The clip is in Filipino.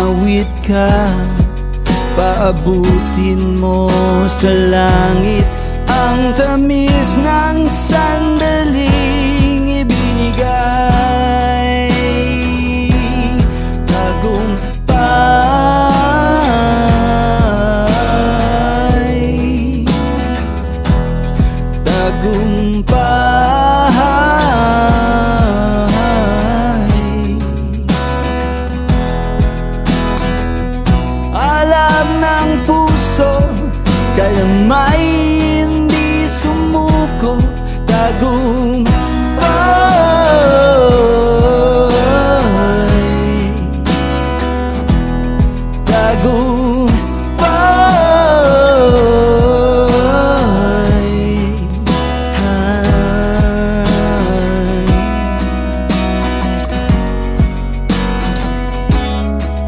awit ka, paabutin mo sa langit ang tamis ng sandaling ibinigay. Tagumpay, tagumpay. Alam ng puso, kaya may hindi sumuko. Tagumpay, tagumpay.